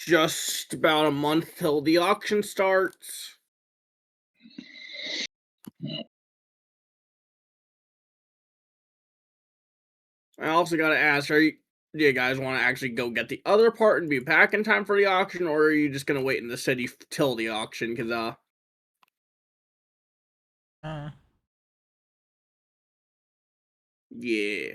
just about a month till the auction starts. I also gotta ask, do you guys want to actually go get the other part and be back in time for the auction, or are you just gonna wait in the city till the auction? Because yeah.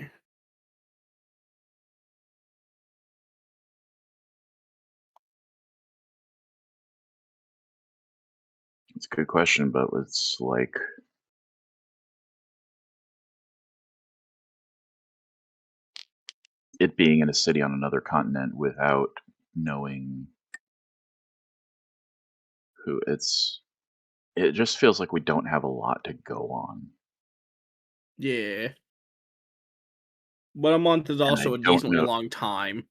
It's a good question, but it's like it being in a city on another continent without knowing who it just feels like we don't have a lot to go on. Yeah. But a month is And I also a don't decently know. long time.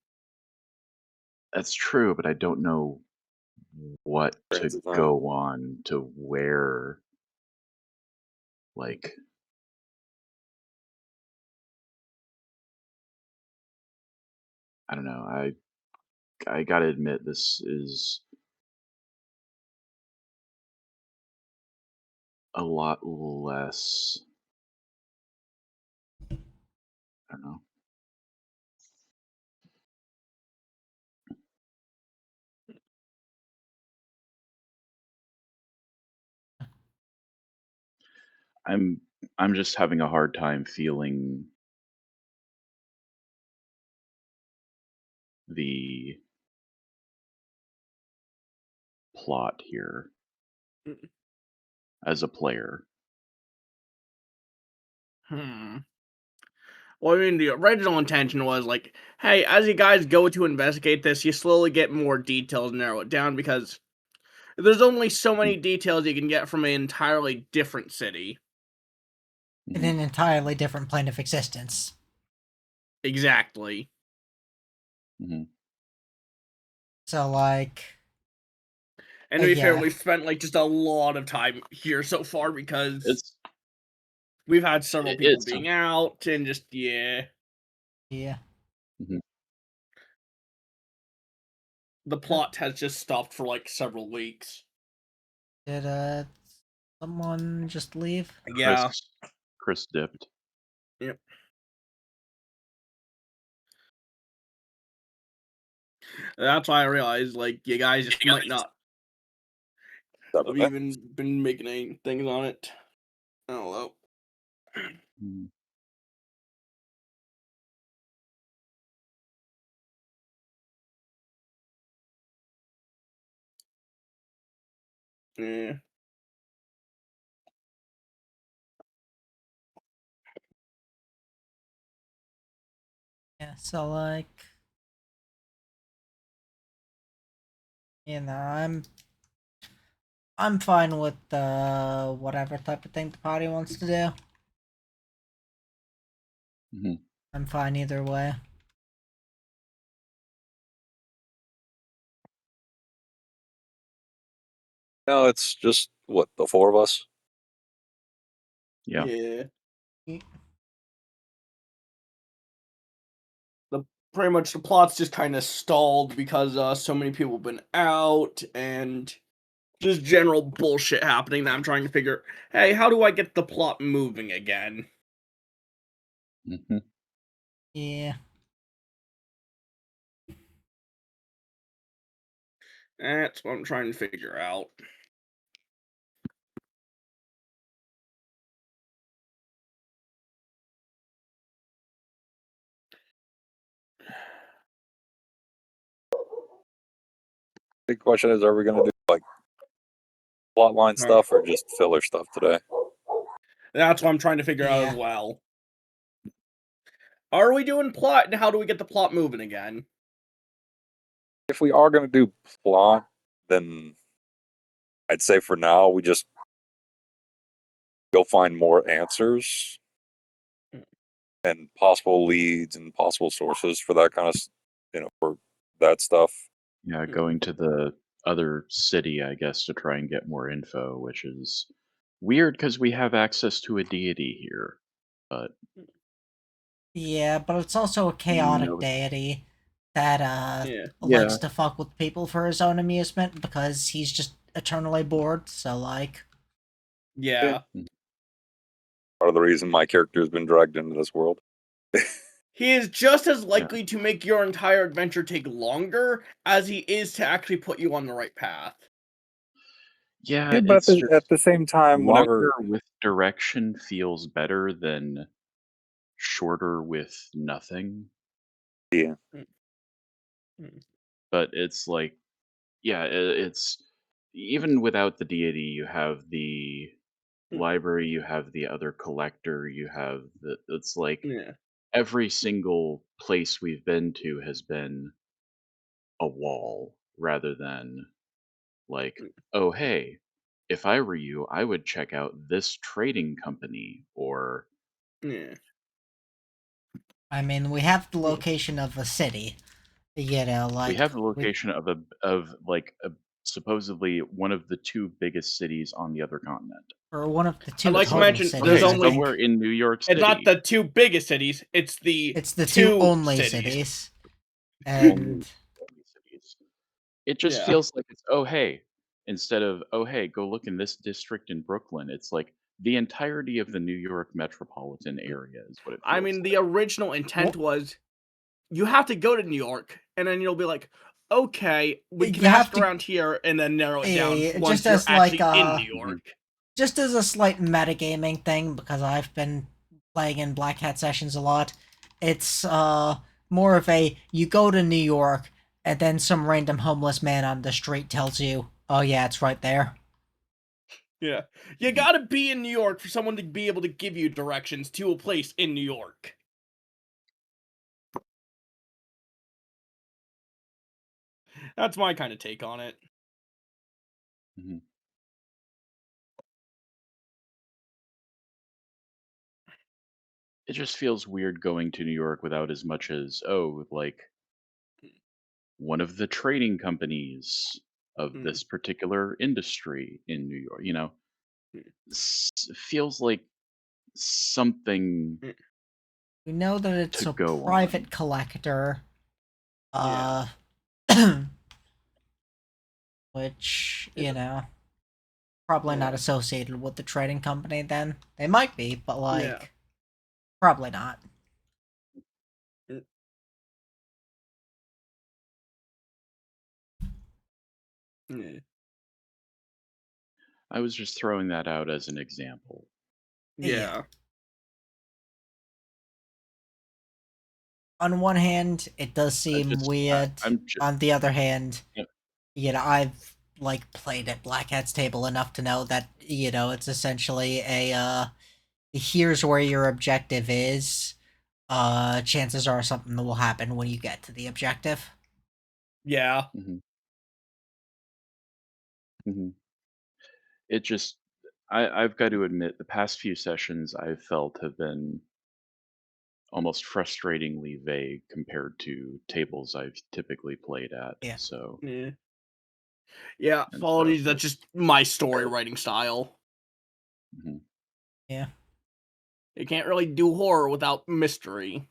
That's true, but I don't know what to Transit time. go on to where, like, I don't know. I gotta admit, this is a lot less. I don't know. I'm just having a hard time feeling the plot here as a player. Well, I mean, the original intention was like, hey, as you guys go to investigate this, you slowly get more details and narrow it down because there's only so many details you can get from an entirely different city. In an entirely different plane of existence. Exactly. So, like... And to be fair, we've spent, like, just a lot of time here so far because we've had several people being out and just, yeah. Yeah. The plot has just stopped for, like, several weeks. Did, someone just leave? Yeah. Chris dipped. Yep. That's why I realized, like, you guys just might not have even been making any things on it. I don't know. Yeah. Yeah, so, like... You know, I'm fine with whatever type of thing the party wants to do. I'm fine either way. No, it's just what, the four of us? Yeah. Pretty much the plot's just kind of stalled because so many people have been out and just general bullshit happening that I'm trying to figure, hey, how do I get the plot moving again? Yeah. That's what I'm trying to figure out. Big question is, are we going to do like plotline stuff or just filler stuff today? That's what I'm trying to figure out as well. Are we doing plot, and how do we get the plot moving again? If we are going to do plot, then I'd say for now we just go find more answers and possible leads and possible sources for that kind of, for that stuff. Yeah, going to the other city, I guess, to try and get more info, which is weird because we have access to a deity here, but... Yeah, but it's also a chaotic deity. that Yeah. likes Yeah. to fuck with people for his own amusement because he's just eternally bored. So like, Yeah. Part of the reason my character has been dragged into this world. He is just as likely to make your entire adventure take longer as he is to actually put you on the right path. Yeah, Yeah, but it's just at the same time, longer whenever with direction feels better than shorter with nothing. yeah, But it's like, yeah, it's even without the deity, you have the library, you have the other collector, you have the. It's like Yeah. every single place we've been to has been a wall rather than like, oh, hey, if I were you, I would check out this trading company or Yeah. I mean, we have the Yeah. location of a city. You know, we like have the location of like supposedly one of the two biggest cities on the other continent. or one of the I'd two like to total mention cities. there's Okay, I only think. somewhere in New York it's not City, the two biggest cities, it's the It's the two only cities. cities. only And only cities. It just Yeah. feels like it's, oh hey, instead of, oh hey, go look in this district in Brooklyn. It's like the entirety of the New York metropolitan area is what it I feels mean, like. the original intent was you have to go to New York, and then you'll be like, okay, we can you have ask to around here, and then narrow it down just once you're as like actually in New Mhm. York. just as a slight metagaming thing, because I've been playing in Black Hat sessions a lot. It's more of a you go to New York and then some random homeless man on the street tells you, "Oh yeah, it's right there." Yeah. You gotta be in New York for someone to be able to give you directions to a place in New York. That's my kind of take on it. Mhm. It just feels weird going to New York without as much as, oh, like one of the trading companies of Mm, this particular industry in New York, mm, feels like something mm. We know that it's to a go private on. collector, Yeah. which It's, probably not yeah. associated with the trading company. Then they might be, but Yeah. like probably not. Mm, yeah. I was just throwing that out as an example. Yeah. Yeah. On one hand, it does seem weird. I'm just, On the other hand, yeah, I've like played at Black Hat's table enough to know that it's essentially a here's where your objective is. Chances are something will happen when you get to the objective. Yeah. mhm, mhm. It just, I've got to admit, the past few sessions I've felt have been almost frustratingly vague compared to tables I've typically played at. Yeah. So, Yeah. Yeah. and so Apologies. That's just my story fair. writing style. Mhm. Yeah. You can't really do horror without mystery.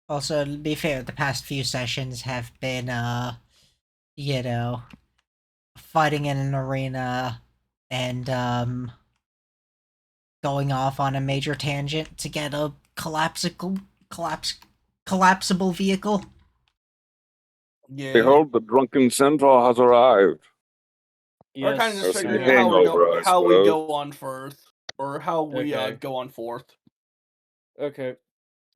Also, to be fair, the past few sessions have been you know, fighting in an arena and going off on a major tangent to get a collapsible vehicle. Yeah. behold, the drunken centaur has arrived. We're kind of just That's Yes. some figuring out how we hangover, go I how we suppose. go on first, or how we Okay. go on fourth. Okay.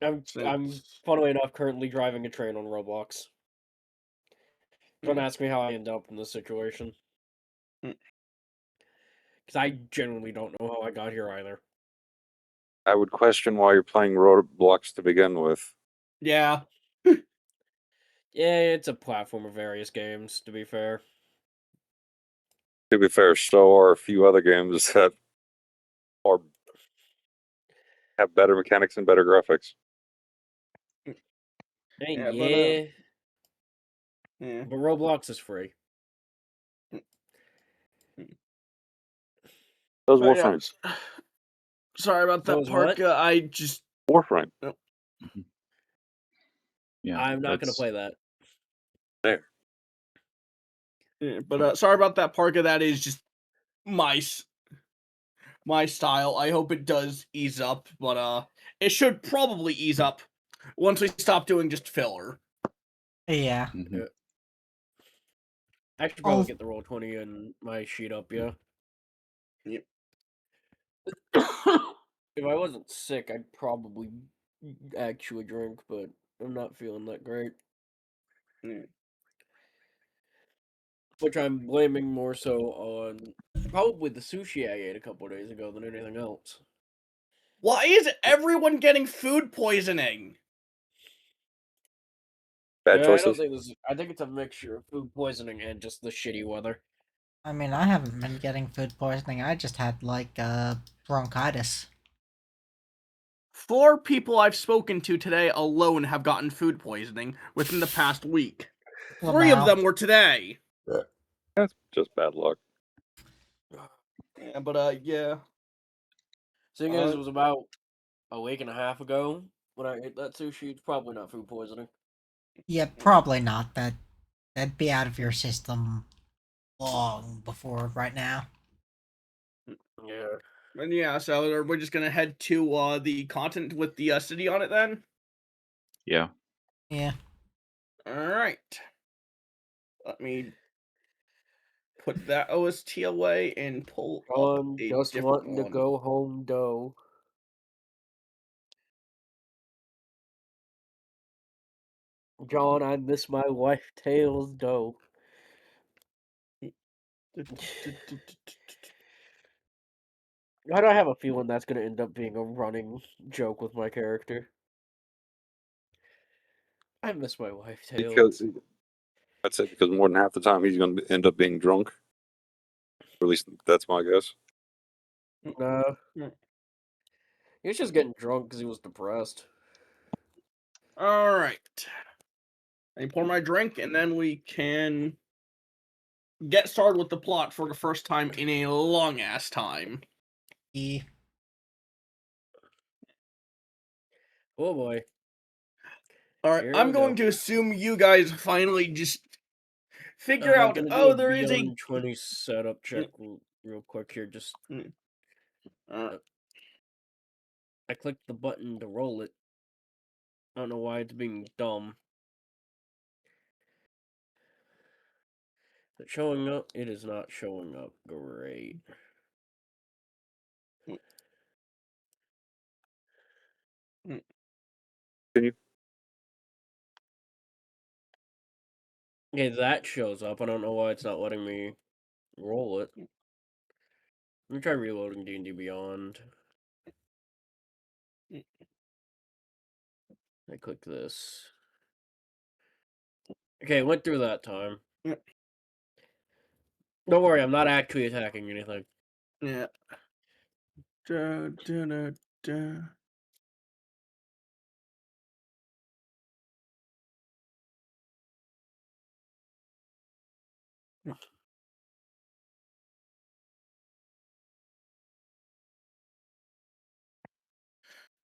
I'm Since funnily enough currently driving a train on Roblox. Don't Mm. ask me how I end up in this situation. Mm. Because I genuinely don't know how I got here either. I would question why you're playing Roblox to begin with. Yeah. Yeah, it's a platform of various games, to be fair. To be fair, so are a few other games that are have better mechanics and better graphics. And Yeah, yeah. but Roblox is free. Those But yeah, Warframes. sorry about that, Those what? Parka. I just Warframe. Mhm. Yeah, I'm not gonna that's play that. There. Yeah, but sorry about that, Parka. That is just my my style. I hope it does ease up, but it should probably ease up once we stop doing just filler. Yeah. mhm. I should I'll- probably get the Roll20 and my sheet up, yeah. Yep. If I wasn't sick, I'd probably actually drink, but I'm not feeling that great. Yeah. Which I'm blaming more so on probably the sushi I ate a couple days ago than anything else. Why is everyone getting food poisoning? Bad I don't choices. think this. I think it's a mixture of food poisoning and just the shitty weather. I mean, I haven't been getting food poisoning. I just had like bronchitis. 4 people I've spoken to today alone have gotten food poisoning within the past week. Well, 3 of now. them were today. That's just bad luck. Yeah, but yeah. Seeing as it was about a week and a half ago when I ate that sushi, it's probably not food poisoning. Yeah, probably not. That'd be out of your system long before right now. Yeah. And yeah, so we're just gonna head to the content with the city on it then. Yeah. Yeah. All right. Let me put that OST away and pull up I'm a just different wanting to one. go home, dough. John, I miss my wife, Tails, dough. Why do I have a feeling that's going to end up being a running joke with my character? I miss my wife, Tails. Because I'd say because more than half the time he's going to end up being drunk. Or at least that's my guess. No. He was just getting drunk because he was depressed. All right. Let me pour my drink, and then we can get started with the plot for the first time in a long ass time. E. Oh boy. All right, Here I'm we going go. to assume you guys finally just figure I'm out. gonna do Oh, a there is a. Beyond 20 setup check real quick here. Just Uh, I clicked the button to roll it. I don't know why it's being dumb. Is it showing up? It is not showing up. Great. Continue. Okay, that shows up. I don't know why it's not letting me roll it. Let me try reloading D&D Beyond. I click this. Okay, went through that time. Don't worry, I'm not actually attacking anything. yeah. Da, da, da, da.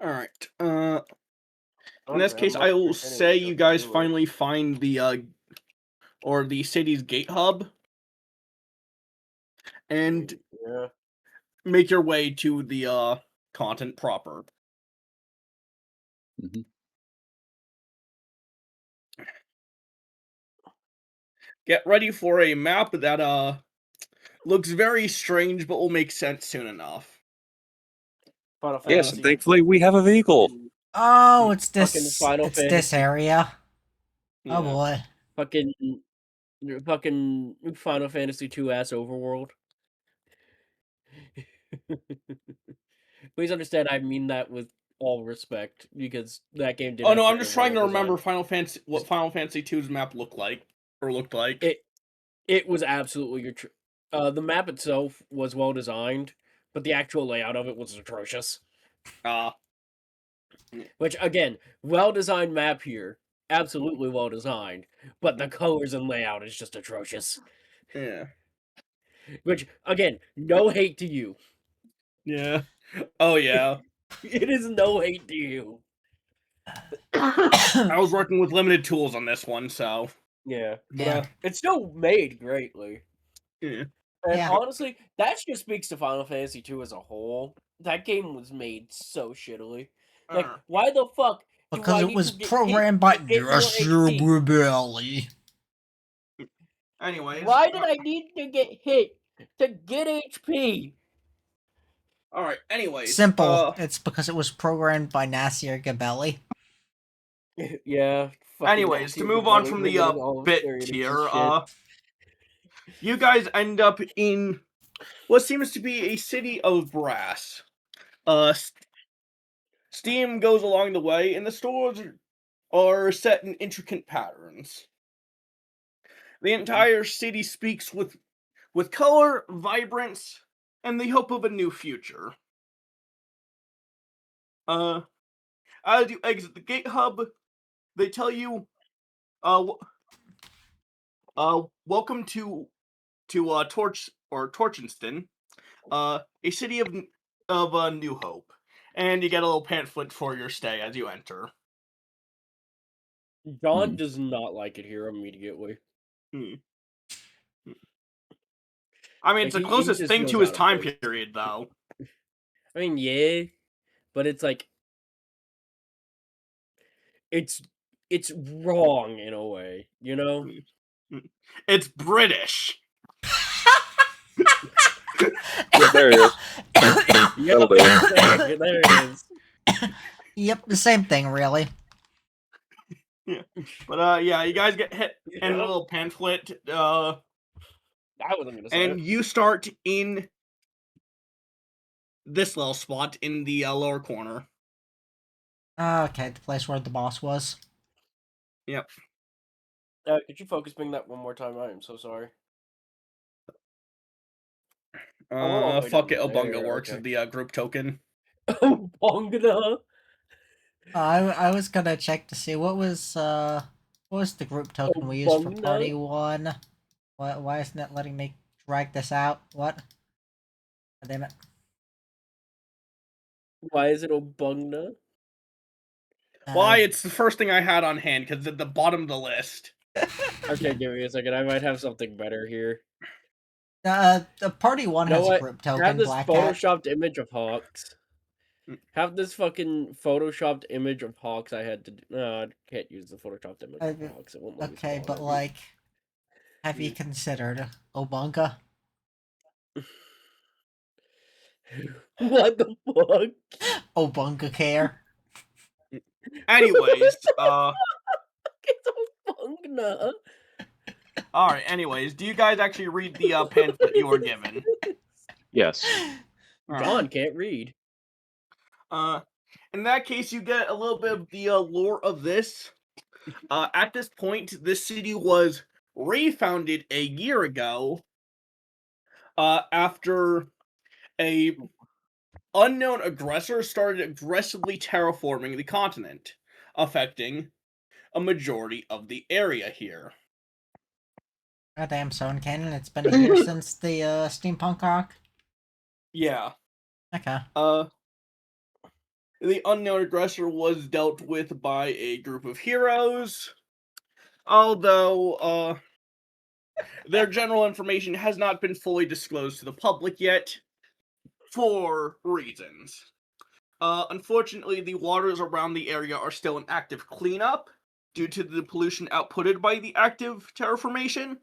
All right. In this Honestly, I'm case, not I will continuing say just you to guys do it. finally find the or the city's gate hub and Yeah. make your way to the content proper. Mhm. Get ready for a map that looks very strange but will make sense soon enough. Final Yes, Fantasy. and thankfully we have a vehicle. Oh, it's Fucking this. Final It's this Fantasy. area. Yeah. Oh boy. Fucking Final Fantasy 2 ass overworld. Please understand, I mean that with all respect, because that game did Oh have no, I'm just terrible trying to world remember design. what Final Fantasy 2's map looked like. It was absolutely the map itself was well designed, but the actual layout of it was atrocious. Which again, well designed map here, absolutely well designed, but the colors and layout is just atrocious. Yeah. Which again, no hate to you. Yeah. Oh yeah. It is no hate to you. I was working with limited tools on this one, so Yeah, but Yeah. it's still made greatly. yeah. And Yeah. honestly, that just speaks to Final Fantasy II as a whole. That game was made so shittily. Like, why the fuck do Because I it need was to get programmed hit by to get more HP? Rebelli. Anyways, Why did I need to get hit to get HP? all right. Anyways, Simple. It's because it was programmed by Nasir Gabelli. Yeah. Anyways, to move on from the bit tier, you guys end up in what seems to be a city of brass. Steam goes along the way, and the stores are set in intricate patterns. The entire city speaks with color, vibrance, and the hope of a new future. As you exit the gate hub, they tell you, welcome to Torchenston, a city of New Hope, and you get a little pamphlet for your stay as you enter. John does not like it here immediately. I mean, Like, it's the he closest just thing feels to his out of time place. period, though. I mean, yeah, but it's like it's wrong in a way, you know? It's British. Yeah, there he is. Yep, That'll do. there it is. Yep, the same thing, really. Yeah, but yeah, you guys get hit in a little pamphlet. I wasn't gonna say And it. you start in this little spot in the lower corner. Okay, the place where the boss was. Yep. Could you focus being that one more time? I am so sorry. Fuck it, down Obunga there, works okay. as the group token. Obunga. I was gonna check to see what was the group token we used for Obunga? party 1. Why isn't it letting me drag this out? What? Oh, damn it. Why is it Obunga? Why? It's the first thing I had on hand because it's at the bottom of the list. Okay, give me a second. I might have something better here. The party 1 You know has a what? group token, Have this Black Hat. photoshopped image of Hawks. Have this fucking photoshopped image of Hawks. I had to. No, I can't use the photoshopped image of Hawks. It won't let me Okay, spawn but it. like, have you considered Obunga? What the fuck? Obunga care. Anyways, It's Obunga. Alright, anyways, do you guys actually read the pamphlet you were given? Yes. John can't read. In that case, you get a little bit of the lore of this. At this point, this city was refounded a year ago after a unknown aggressor started aggressively terraforming the continent, affecting a majority of the area here. Oh damn, so in canon it's been a year since the steampunk arc? Yeah. Okay. The unknown aggressor was dealt with by a group of heroes, although their general information has not been fully disclosed to the public yet, for reasons. Unfortunately, the waters around the area are still in active cleanup due to the pollution outputted by the active terraformation,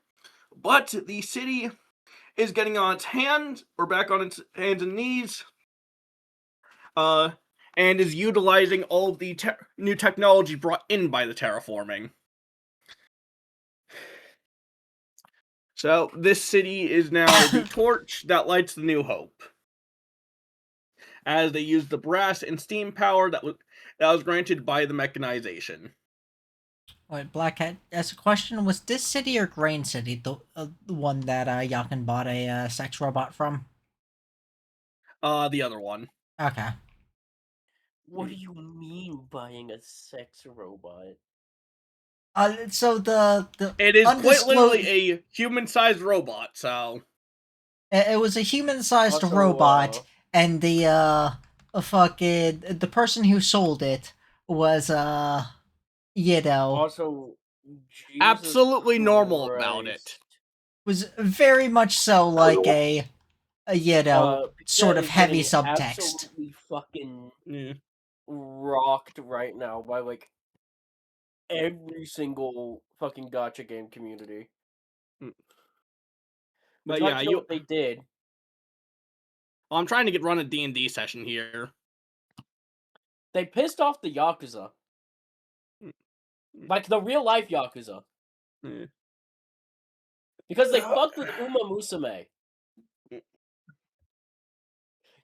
but the city is getting on its hands, or back on its hands and knees, and is utilizing all of the new technology brought in by the terraforming. So, this city is now the torch that lights the New Hope, as they use the brass and steam power that was granted by the mechanization. Wait, Black Hat, as a question, was this city or Grain City the one that Yakin bought a sex robot from? The other one. Okay. What do you mean buying a sex robot? So the It is quite literally undisclosed. a human-sized robot, so... It was a human-sized Also, robot, and the fucking the person who sold it was you know, Also, Jesus Absolutely normal about it. Christ. was very much so like a sort of Is heavy getting subtext. absolutely fucking Yeah. rocked right now by like every single fucking gotcha game community. But But yeah, you know what they did? I'm trying to run a D&D session here. They pissed off the Yakuza. Like the real life Yakuza. Yeah. Because they fucked with Uma Musume.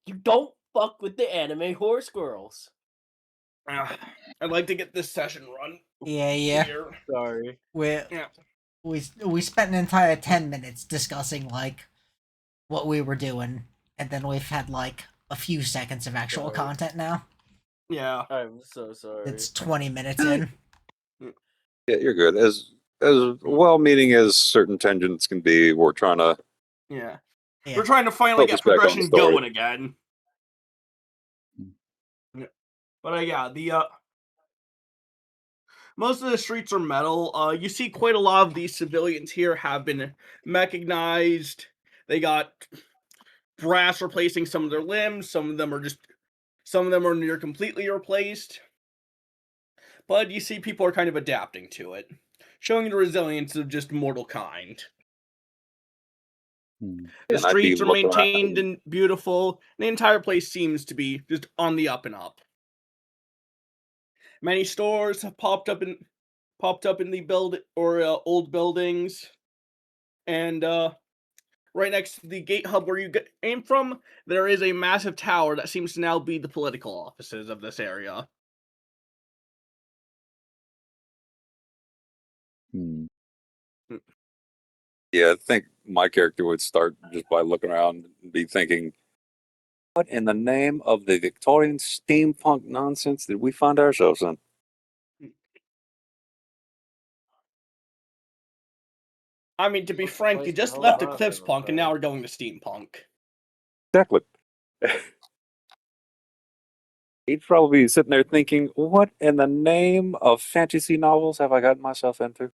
You don't fuck with the anime horse girls. I'd like to get this session run. Yeah. Here. Sorry. We spent an entire 10 minutes discussing like what we were doing, and then we've had like a few seconds of actual Sorry. content now. Yeah. I'm so sorry. It's 20 minutes in. Yeah, you're good. As well-meaning as certain tangents can be, we're trying to Yeah. Yeah. We're trying to finally Focus get back on the progression story. going again. Yeah. But yeah, most of the streets are metal. You see quite a lot of these civilians here have been mechanized. They got brass replacing some of their limbs. Some of them are near completely replaced. But you see people are kind of adapting to it, showing the resilience of just mortal kind. Hmm. The And I'd be streets are looking maintained around. and beautiful. The entire place seems to be just on the up and up. Many stores have popped up in the old buildings, and right next to the gate hub where you came from, there is a massive tower that seems to now be the political offices of this area. Hmm. Yeah, I think my character would start just by looking around and be thinking, what in the name of the Victorian steampunk nonsense did we find ourselves in? I mean, to be What frank, place you the just hell left am I Eclipse ever Punk and now found? we're going to Steampunk. Exactly. He'd probably be sitting there thinking, what in the name of fantasy novels have I gotten myself into?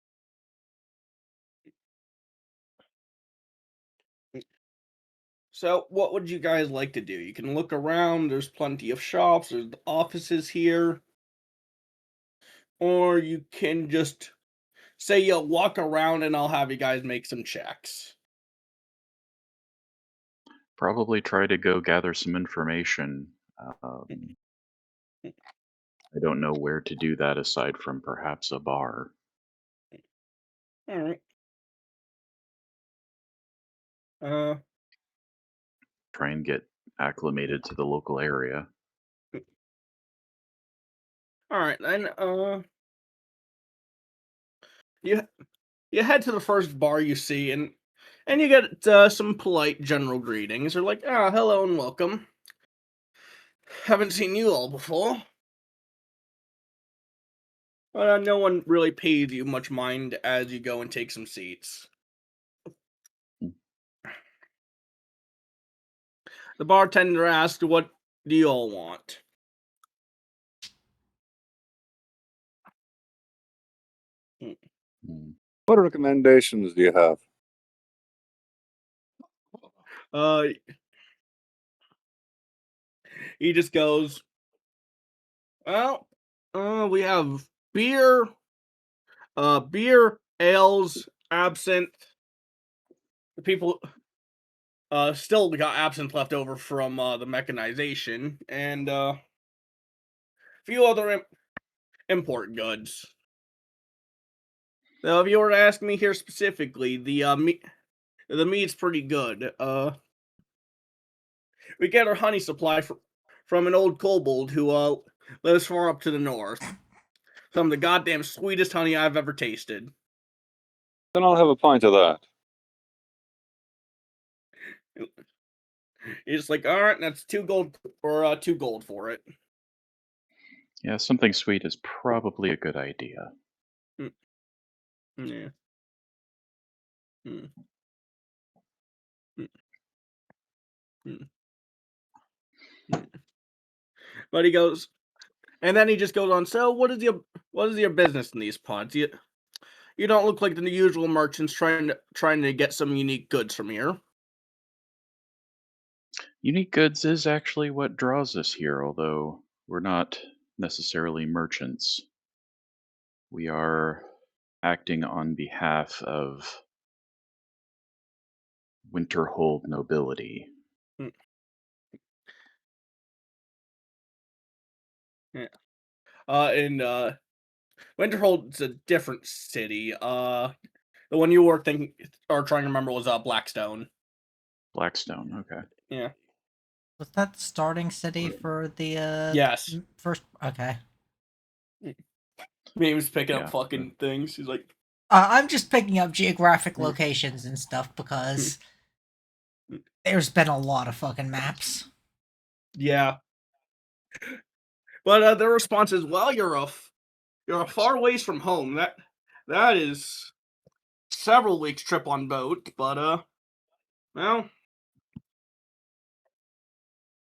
So, what would you guys like to do? You can look around, there's plenty of shops, there's offices here. Or you can just say you'll walk around and I'll have you guys make some checks. Probably try to go gather some information. Um, I don't know where to do that aside from perhaps a bar. Alright. Uh, Try and get acclimated to the local area. alright, then, you you head to the first bar you see, and you get some polite general greetings. They're like, "Ah, hello and welcome. Haven't seen you all before." No one really pays you much mind as you go and take some seats. Hmm. The bartender asks, "What do you all want?" Hmm. What recommendations do you have? Uh, he just goes, "Well, we have beer, ales, absinthe. The people still got absinthe left over from the mechanization, and a few other import goods. Now, if you were to ask me here specifically, the meat's pretty good. We get our honey supply from an old kobold who lives far up to the north. Some of the goddamn sweetest honey I've ever tasted." Then I'll have a pint of that. You're just like, "All right, that's 2 gold or 2 gold for it." Yeah, something sweet is probably a good idea. Mm, yeah. Mm, mm, mm, mm. But he goes, And then he just goes on, so what is your business in these pods? You don't look like the usual merchants trying to get some unique goods from here. Unique goods is actually what draws us here, although we're not necessarily merchants. We are acting on behalf of Winterhold nobility. Mm, Yeah. And Winterhold's a different city. The one you were thinking or trying to remember was Blackstone. Blackstone, okay. Yeah. Was that the starting city for the Yes. first? Okay. He was picking up Yeah. fucking things. He's like, I'm just picking up geographic Mm. locations and stuff because there's been a lot of fucking maps. yeah. But their response is, well, you're a far ways from home. That is several weeks trip on boat. But well, In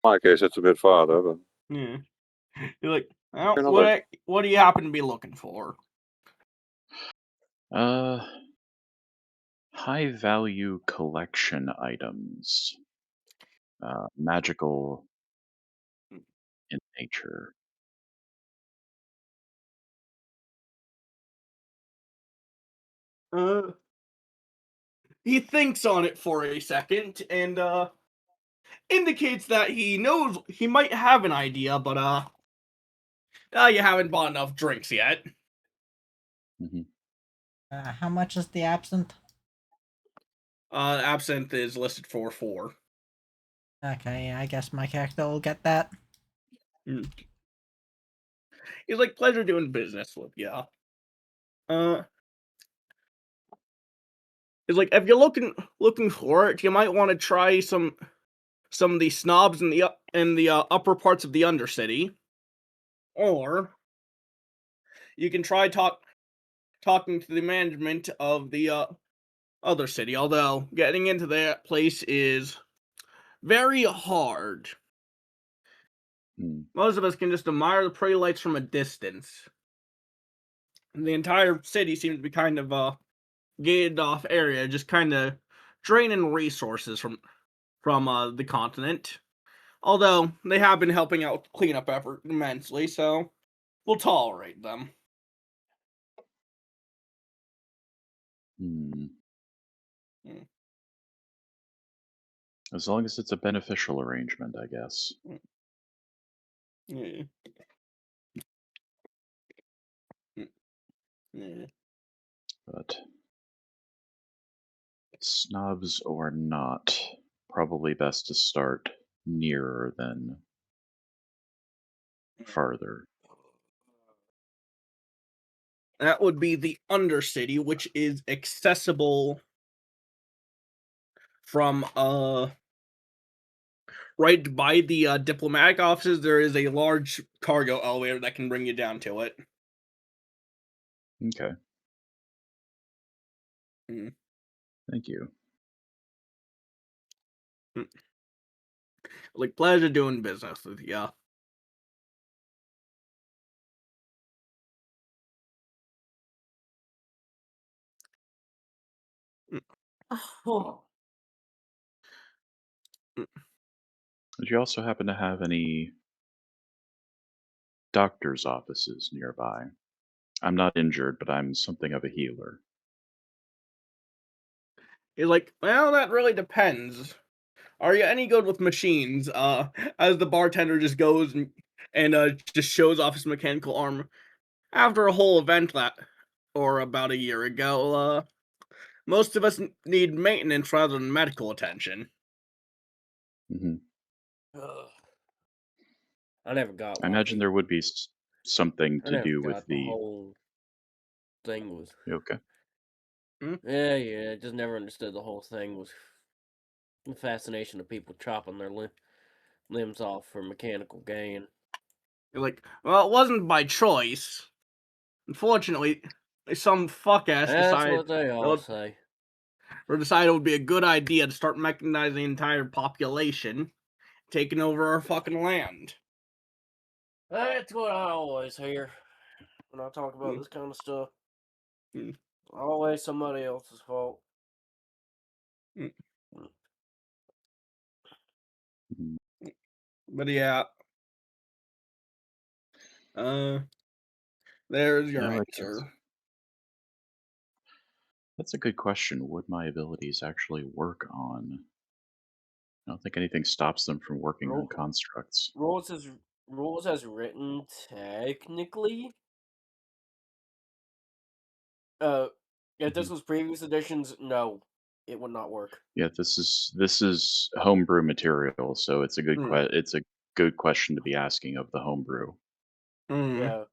my case, it's a bit farther, but yeah. You're like, well, you know, but what do you happen to be looking for? Uh, high value collection items. Magical in nature. Uh, he thinks on it for a second and indicates that he knows he might have an idea, but you haven't bought enough drinks yet. Hmm. How much is the absinthe? Absinthe is listed for 4. Okay, yeah, I guess my character will get that. Mm. He's like, pleasure doing business with you. Uh, he's like, if you're looking for it, you might want to try some of the snobs in the upper parts of the Undercity, or you can try talking to the management of the other city. Although getting into that place is very hard. Hmm. Most of us can just admire the pretty lights from a distance. And the entire city seems to be kind of gated off area, just kind of draining resources from the continent. Although they have been helping out with cleanup effort immensely, so we'll tolerate them. Hmm. Mm, As long as it's a beneficial arrangement, I guess. mm, Yeah. Mm, yeah. But snobs or not, probably best to start nearer than farther. That would be the Undercity, which is accessible from right by the diplomatic offices. There is a large cargo elevator that can bring you down to it. Okay, Mm, thank you. mm. Like, pleasure doing business with you. Mm. Oh. Mm. Did you also happen to have any doctor's offices nearby? I'm not injured, but I'm something of a healer. He's like, well, that really depends. Are you any good with machines? As the bartender just goes and just shows off his mechanical arm. After a whole event or about a year ago, most of us need maintenance rather than medical attention. Hmm. Ugh. I never got I why imagine there would be something I to never do with got the the. whole thing was. Okay. Yeah. I just never understood the whole thing was the fascination of people chopping their limbs off for mechanical gain. You're like, well, it wasn't by choice. Unfortunately, some fuck ass That's decided what they all say. it would be a good idea to start mechanizing the entire population, taking over our fucking land. That's what I always hear when I talk about this kind of stuff. Mm. Always somebody else's fault. Mm. Mhm. But yeah, there's your No, answer. that's a good question. Would my abilities actually work on? I don't think anything stops them from working on constructs. Rules as written, technically. If this was previous editions, no, it would not work. Yeah, this is homebrew material, so it's a it's a good question to be asking of the homebrew. Yeah.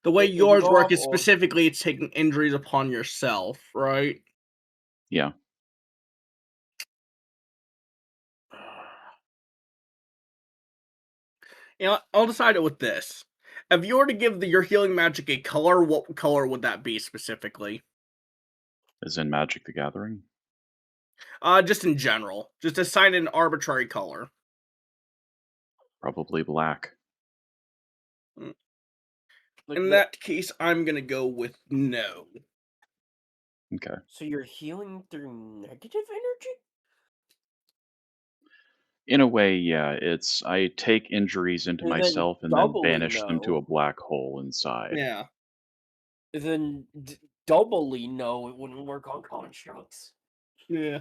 The way If you yours go work off is old- specifically it's taking injuries upon yourself, right? Yeah. You know, I'll decide it with this. If you were to give your healing magic a color, what color would that be specifically? As in Magic the Gathering? Just in general. Just assign an arbitrary color. Probably black. like In the- that case, I'm gonna go with no. Okay. So you're healing through negative energy? In a way, yeah, it's I take injuries into And then myself and then doubly banish them to a no. black hole inside. Yeah. Then doubly no, it wouldn't work on constructs. Yeah.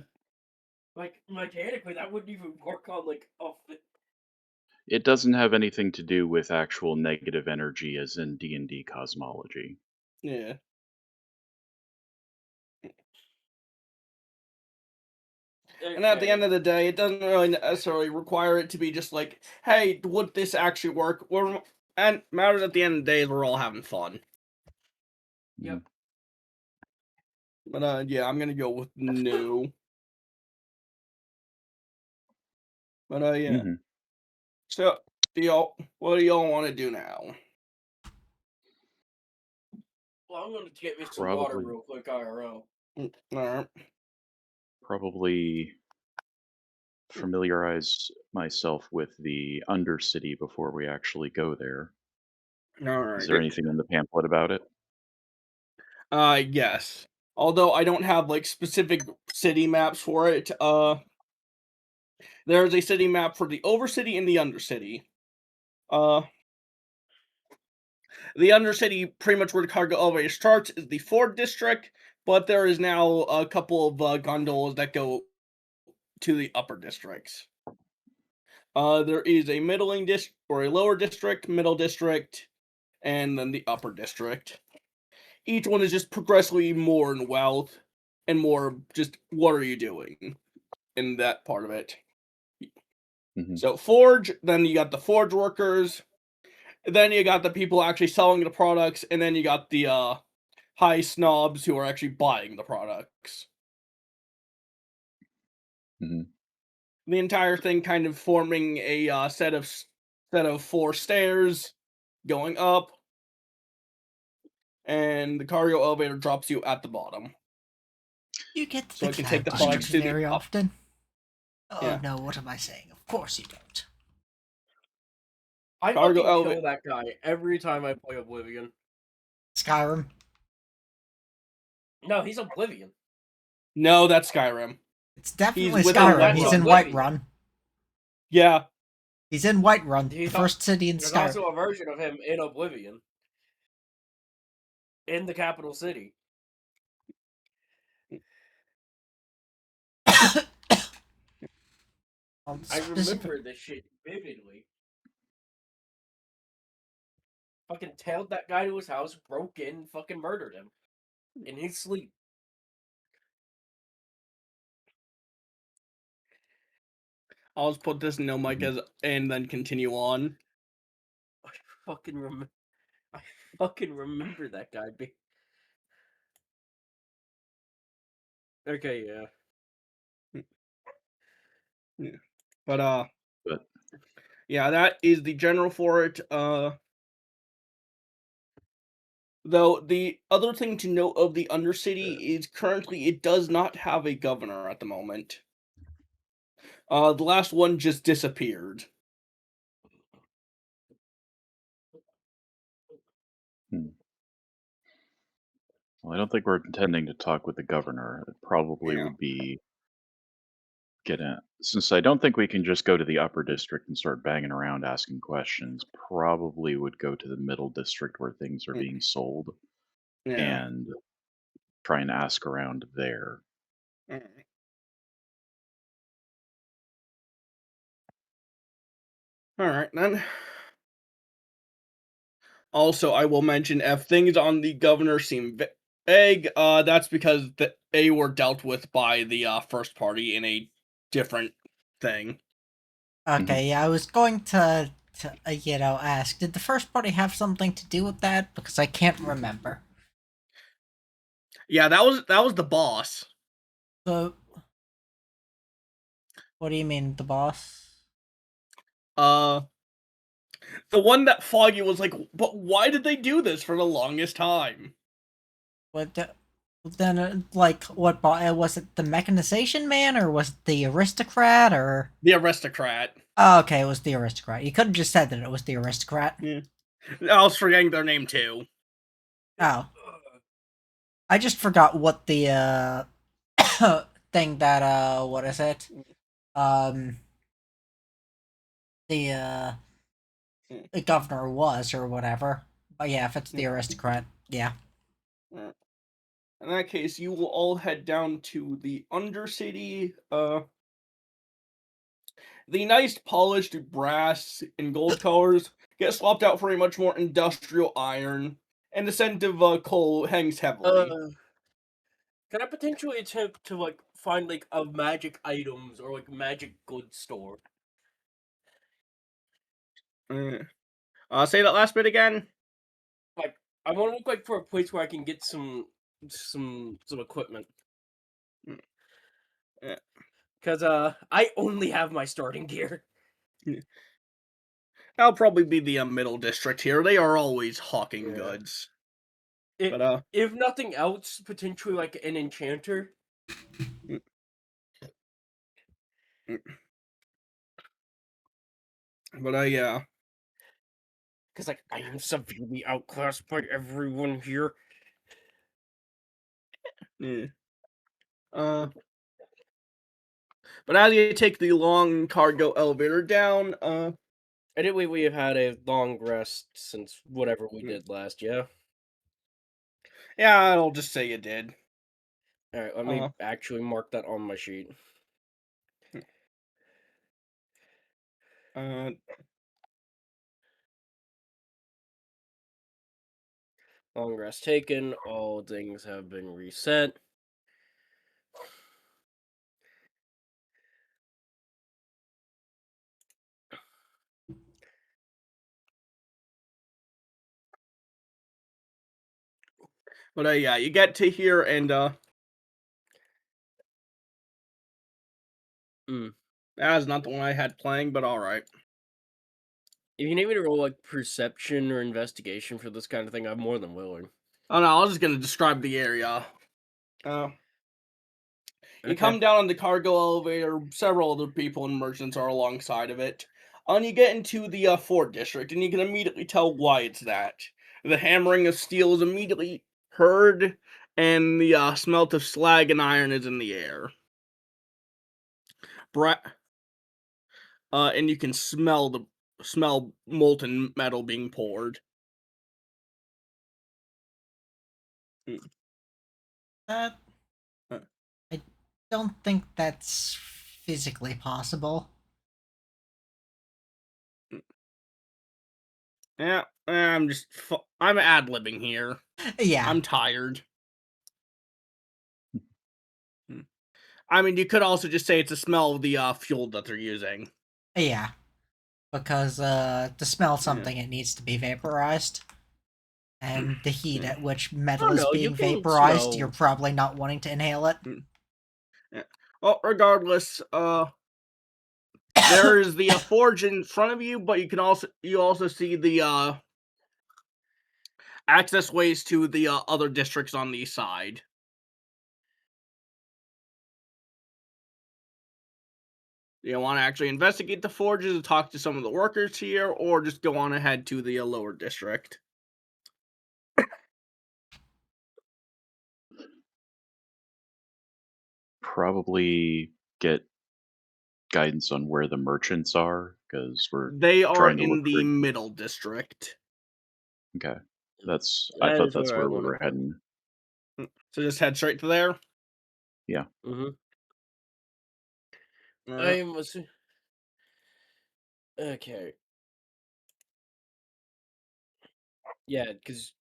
Like mechanically, that wouldn't even work on like It doesn't have anything to do with actual negative energy as in D&D cosmology. Yeah. And at the end of the day, it doesn't really necessarily require it to be just like, hey, would this actually work? And matters at the end of the day is we're all having fun. Yep. Mhm. But yeah, I'm gonna go with no. But yeah. Mhm. So, what do y'all want to do now? Well, I'm gonna get me some water Probably real quick, IRL. All right. probably familiarize myself with the Undercity before we actually go there. All Is right. there anything in the pamphlet about it? Yes. Although I don't have like specific city maps for it. There's a city map for the Overcity and the Undercity. The Undercity, pretty much where the cargo elevator starts, is the Ford district, but there is now a couple of gondolas that go to the upper districts. There is a middling district or a lower district, middle district, and then the upper district. Each one is just progressively more in wealth and more just what are you doing in that part of it. Mhm. So Forge, then you got the Forge workers, then you got the people actually selling the products, and then you got the high snobs who are actually buying the products. Mhm. The entire thing kind of forming a set of 4 stairs going up, and the cargo elevator drops you at the bottom. You get to So the it can take cloud the products district to the very up. often. Oh Yeah. no, what am I saying? Of course you don't. I Cargo fucking elevator. kill that guy every time I play Oblivion. Skyrim. No, he's Oblivion. No, that's Skyrim. It's definitely within Skyrim. Whiterun. He's in Oblivion. Whiterun. Yeah. He's in Whiterun, the He's first city in There's Skyrim. also a version of him in Oblivion. In the capital city. I remember this shit vividly. Fucking tailed that guy to his house, broke in, fucking murdered him. In his sleep. I'll just put this no mic as and then continue on. I fucking remember that guy. Okay, yeah. Yeah. But But yeah, that is the general for it. Though the other thing to note of the Undercity is currently it does not have a governor at the moment. The last one just disappeared. Well, I don't think we're intending to talk with the governor. It probably Yeah. would be since I don't think we can just go to the upper district and start banging around asking questions, probably would go to the middle district where things are Mm, being sold Yeah. and try and ask around there. Alright. Alright, then. Also, I will mention if things on the governor seem vague, that's because they were dealt with by the first party in a different thing. Okay, yeah, I was going to ask, did the first party have something to do with that? Because I can't remember. Yeah, that was the boss. So, what do you mean, the boss? Uh, the one that Foggy was like, but why did they do this for the longest time? What then, like, what was it the mechanization man, or was it the aristocrat, or... The aristocrat. Oh, okay, it was the aristocrat. You could have just said that it was the aristocrat. Yeah. I was forgetting their name too. Oh. I just forgot what the, thing that, what is it? Um, the, the governor was, or whatever. But yeah, if it's the aristocrat, yeah. In that case, you will all head down to the Undercity. The nice polished brass and gold colors get swapped out for a much more industrial iron, and the scent of coal hangs heavily. Can I potentially attempt to like find like a magic items or like magic goods store? Say that last bit again. Like I want to look like for a place where I can get some equipment. Yeah. Cause I only have my starting gear. That'll probably be the middle district here. They are always hawking Yeah. goods. It, But if nothing else, potentially like an enchanter. mm, mm. Yeah. Cause like I am severely outclassed by everyone here. Yeah. But as you take the long cargo elevator down, Anyway, we have had a long rest since whatever we Mm. did last, yeah? yeah, I'll just say you did. Alright, let me actually mark that on my sheet. Uh, Long rest taken, all things have been reset. but yeah, you get to here and that's not the one I had playing, but all right. If you need me to roll like perception or investigation for this kind of thing, I'm more than willing. Oh no, I was just gonna describe the area. You come down on the cargo elevator. Several other people and merchants are alongside of it. And you get into the Fort District, and you can immediately tell why it's that. The hammering of steel is immediately heard, and the smelt of slag and iron is in the air. And you can smell molten metal being poured. That... Uh, I don't think that's physically possible. Yeah, I'm ad-libbing here. Yeah. I'm tired. I mean, you could also just say it's a smell of the fuel that they're using. Yeah. Because, to smell something, it needs to be vaporized. And the heat at which metal is no, you being can vaporized, smell- you're probably not wanting to inhale it. Yeah. Well, regardless, there is the forge in front of you, but you also see the access ways to the other districts on the side. You want to actually investigate the forges and talk to some of the workers here, or just go on ahead to the lower district? probably get guidance on where the merchants are, because we're They are trying to in look the for. middle district. Okay, I That thought is that's where I where we want were to. heading. So just head straight to there. Yeah. Uh, I'm okay. Yeah, because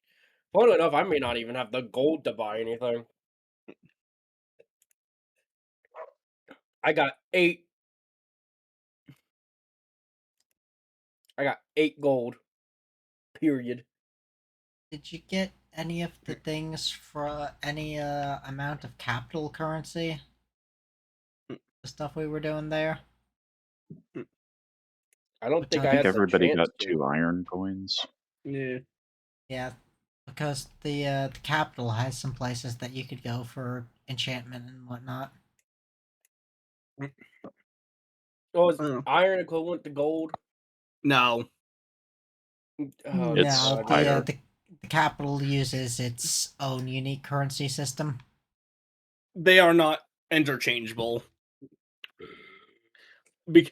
funnily enough, I may not even have the gold to buy anything. I got 8. I got 8 gold. Period. Did you get any of the things for any amount of capital currency? The stuff we were doing there? I don't Which think I I I think had the everybody chance got to. 2 iron coins. yeah. Yeah, because the capital has some places that you could go for enchantment and whatnot. Oh, is Uh, iron equivalent to gold? no. Oh, It's No, God. higher. the capital uses its own unique currency system. They are not interchangeable.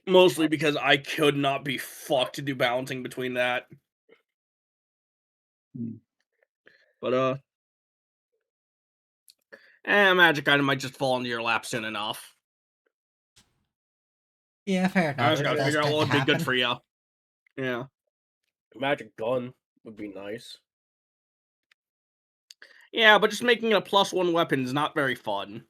Mostly because I could not be fucked to do balancing between that. Hmm. But a magic item might just fall into your lap soon enough. Yeah, fair I enough. just It gotta does figure out tend what to would be good happen. for you. Yeah. Magic gun would be nice. Yeah, but just making it a +1 weapon is not very fun.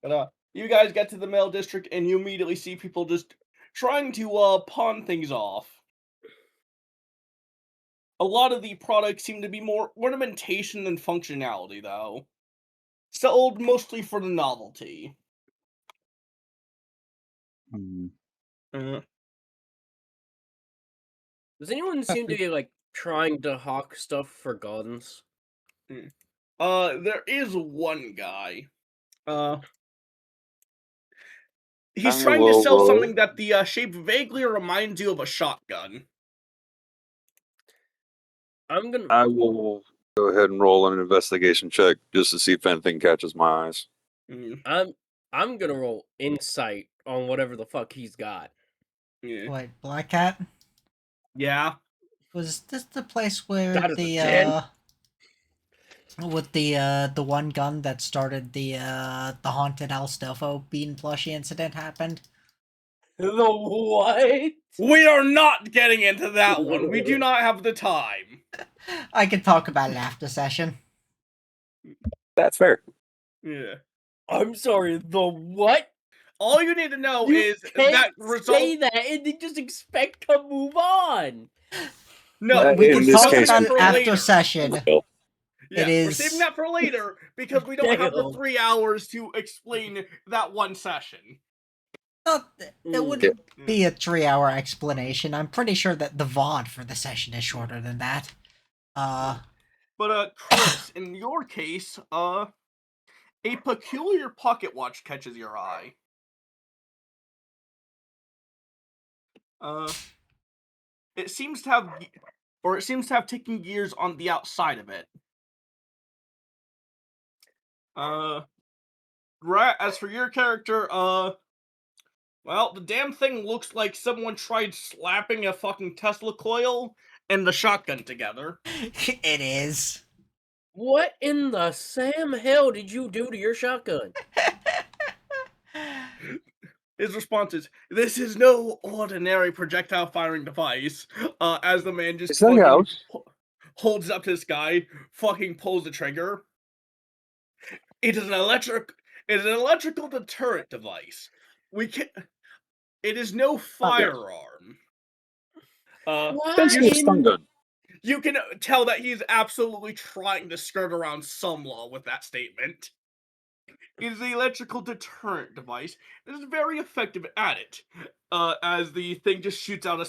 But you guys get to the mail district and you immediately see people just trying to pawn things off. A lot of the products seem to be more ornamentation than functionality, though. Sold mostly for the novelty. Hmm. Uh, Does anyone seem to be like trying to hawk stuff for guns? there is one guy. He's I trying to will sell roll. something that the shape vaguely reminds you of a shotgun. I'm gonna. I will go ahead and roll an investigation check just to see if anything catches my eyes. Mm, I'm gonna roll insight on whatever the fuck he's got. yeah. Wait, Black Cat? Yeah. Was this the place where That is a 10. with the one gun that started the haunted Alstofo bean plushie incident happened? The what? We are not getting into that one. We do not have the time. I could talk about it after session. That's fair. Yeah. I'm sorry. The what? All you need to know You is can't that say result. that and then just expect to move on. No, Look, we In can we're this talk saving case, about that we it for can't. after later. session. Well, Yeah, It we're saving is. that for later because we don't have the Damn. 3 hours to explain that one session. Not, it Mm. wouldn't be a 3-hour explanation. I'm pretty sure that the VOD for the session is shorter than that. But Chris, in your case, a peculiar pocket watch catches your eye. It seems to have ticking gears on the outside of it. As for your character, well, the damn thing looks like someone tried slapping a fucking Tesla coil and the shotgun together. It is. What in the Sam hell did you do to your shotgun? His response is, "This is no ordinary projectile firing device." As the man just it's that fucking house. holds up to this guy, fucking pulls the trigger. It is an electrical deterrent device. It is no firearm. What Basically, a stun in? gun. You can tell that he's absolutely trying to skirt around some law with that statement. It is an electrical deterrent device that is very effective at it. As the thing just shoots out a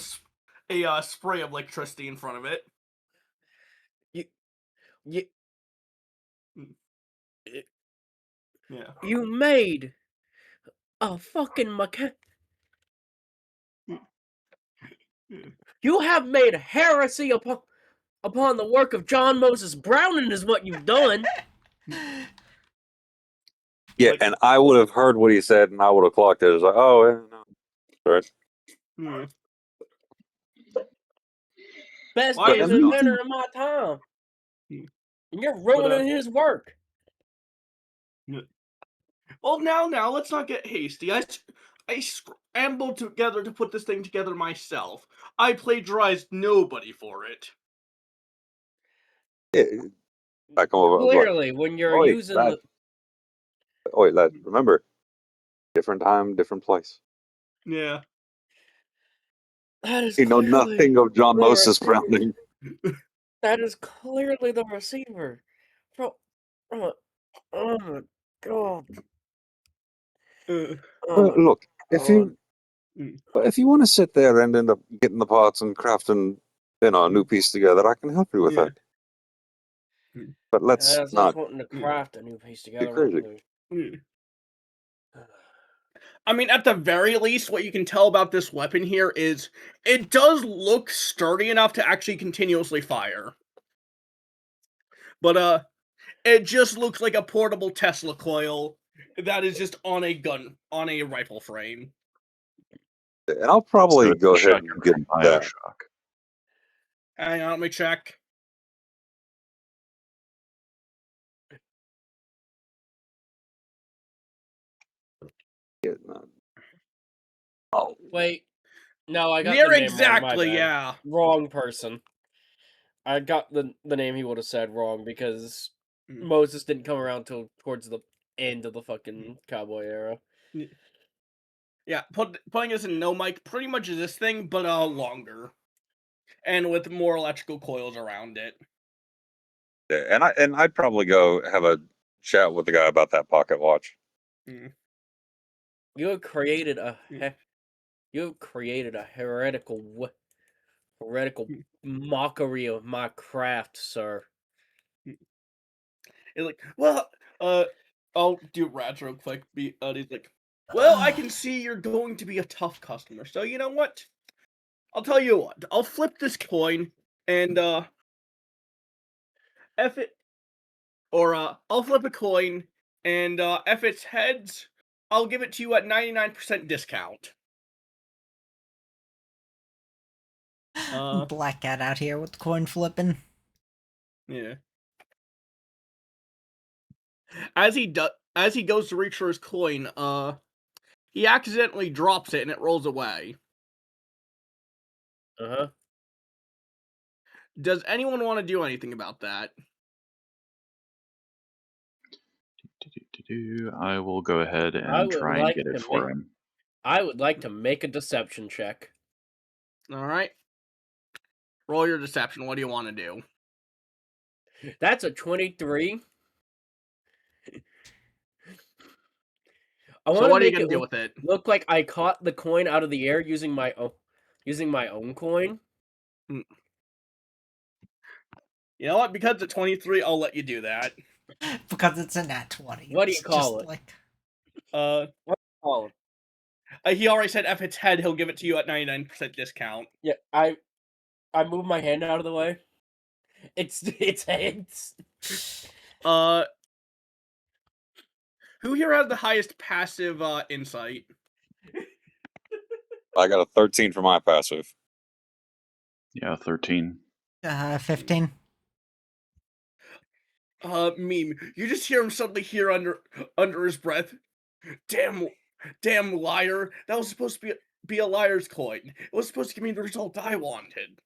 spray of electricity in front of it. You, Yeah. you made a fucking You have made heresy upon the work of John Moses Browning is what you've done. Yeah, Like, and I would have heard what he said, and I would have clocked it. It's like, oh, yeah, no, sorry. hmm. Best Why games is it not? inventor of my time. Hmm. You're ruining his work. Well, now let's not get hasty. I scrambled together to put this thing together myself. I plagiarized nobody for it. Yeah, I come over. I'm like, Clearly, when you're oi, using lad, oi, lad. Remember, different time, different place. Yeah. that is You know clearly nothing of John the Moses receiver. Browning. That is clearly the receiver. Bro, oh my god. Uh, Oh my Look, god. if you want to sit there and end up getting the parts and crafting, a new piece together, I can help you with Yeah. that. But let's That's not wanting to craft a new piece together. crazy. I mean, at the very least, what you can tell about this weapon here is it does look sturdy enough to actually continuously fire. But, it just looks like a portable Tesla coil that is just on a rifle frame. And I'll So probably it's go a ahead shotgun and get from that. Bioshock. Hang on, let me check. Oh, Wait. No, I got Near the name wrong. My exactly, bad. yeah. Wrong person. I got the name he would have said wrong because Moses didn't come around till towards the end of the fucking cowboy era. Yeah, putting this in no mic pretty much is this thing, but longer. And with more electrical coils around it. yeah, and I'd probably go have a chat with the guy about that pocket watch. You have created a heretical mockery of my craft, sir. It's like, well, I'll do Rats real quick. He's like, well, I can see you're going to be a tough customer, so you know what? I'll tell you what. I'll flip this coin, and F it, or I'll flip a coin, and if it's heads, I'll give it to you at 99% discount. Black Cat out here with coin flipping. Yeah. As he goes to reach for his coin, he accidentally drops it and it rolls away. Uh-huh. Does anyone want to do anything about that? I will go ahead and try and get it for him. I would like to make a deception check. All right. Roll your deception. What do you want to do? That's a 23. I want So to what are you make gonna it do with it? look like I caught the coin out of the air using my own coin. You know what? Because it's 23, I'll let you do that. Because it's a nat 20. What do you It's call just it? like Oh, He already said if it's head, he'll give it to you at 99% discount. yeah. I moved my hand out of the way. It's heads. Who here has the highest passive insight? I got a 13 for my passive. Yeah, 13. 15. Meme. You just hear him suddenly hear under his breath. Damn liar. That was supposed to be a liar's coin. It was supposed to give me the result I wanted.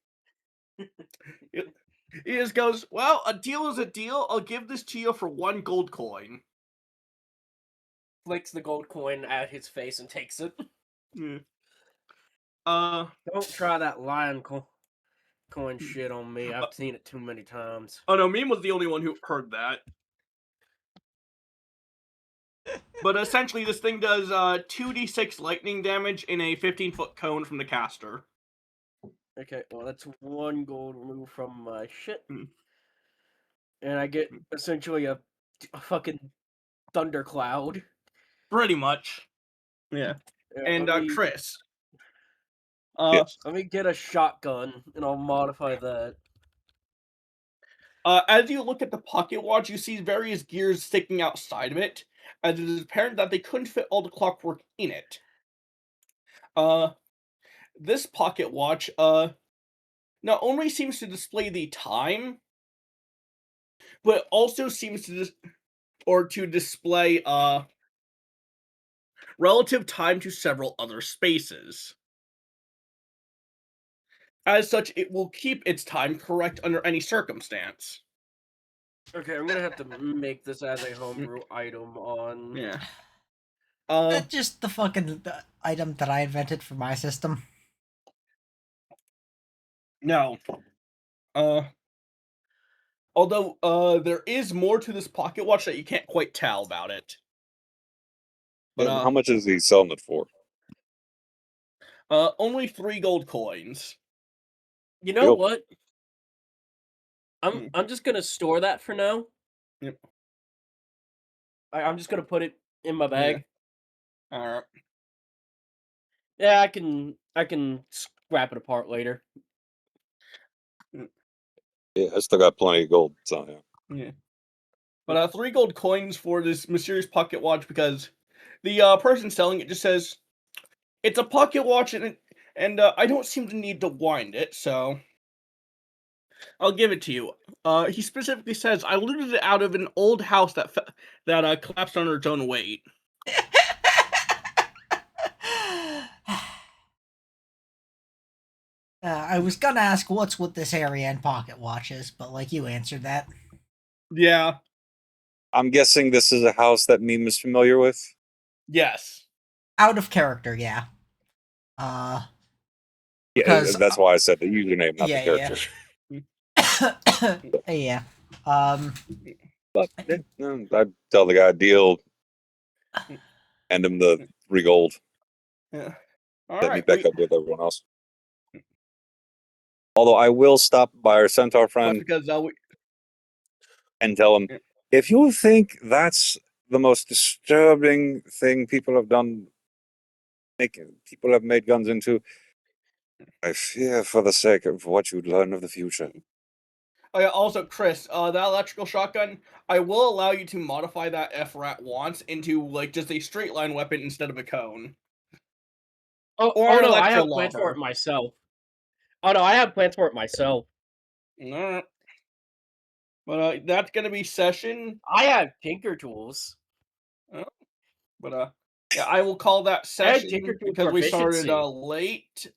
He just goes, well, a deal is a deal. I'll give this to you for 1 gold coin. Flicks the gold coin at his face and takes it. Don't try that lion coin shit on me. I've seen it too many times. Oh no, Meme was the only one who heard that. But essentially, this thing does 2d6 lightning damage in a 15-foot cone from the caster. Okay, well that's 1 gold removed from my shit, and I get essentially a fucking thundercloud. Pretty much. Yeah. And Chris. Yes. Let me get a shotgun, and I'll modify that. As you look at the pocket watch, you see various gears sticking outside of it, as it is apparent that they couldn't fit all the clockwork in it. This pocket watch, not only seems to display the time, but also seems to display, relative time to several other spaces. As such, it will keep its time correct under any circumstance. Okay, I'm gonna have to make this as a homebrew item on. Yeah. That's just the fucking item that I invented for my system. No. Although, there is more to this pocket watch that you can't quite tell about it. But, How much is he selling it for? only 3 gold coins. You know Yep. what? Mm. I'm just gonna store that for now. Yep. I'm just gonna put it in my bag. Alright. Yeah, I can scrap it apart later. Yeah, I still got plenty of gold. So yeah. Yeah. But 3 gold coins for this mysterious pocket watch because the person selling it just says it's a pocket watch and I don't seem to need to wind it, so I'll give it to you. He specifically says I looted it out of an old house that collapsed under its own weight. I was gonna ask what's with this area and pocket watches, but like you answered that. Yeah. I'm guessing this is a house that Meme is familiar with. Yes. Out of character, yeah. Yeah, Because that's why I said the username, not the yeah, character. yeah. But I'd tell the guy deal, hand him the 3 gold, Yeah. let me Alright. back up with everyone else. Although I will stop by our centaur friend Because and tell him, if you think that's the most disturbing thing people have done, people have made guns into, I fear for the sake of what you'd learn of the future. Oh yeah, also, Chris, that electrical shotgun, I will allow you to modify that if Rat wants into, like, just a straight line weapon instead of a cone. Oh an no, I electro have plans for it lobber. myself. Oh no, I have plans for it myself. Alright. But, that's gonna be session. I have tinker tools. But, yeah, I will call that I had tinker session tools because we started, proficiency. late.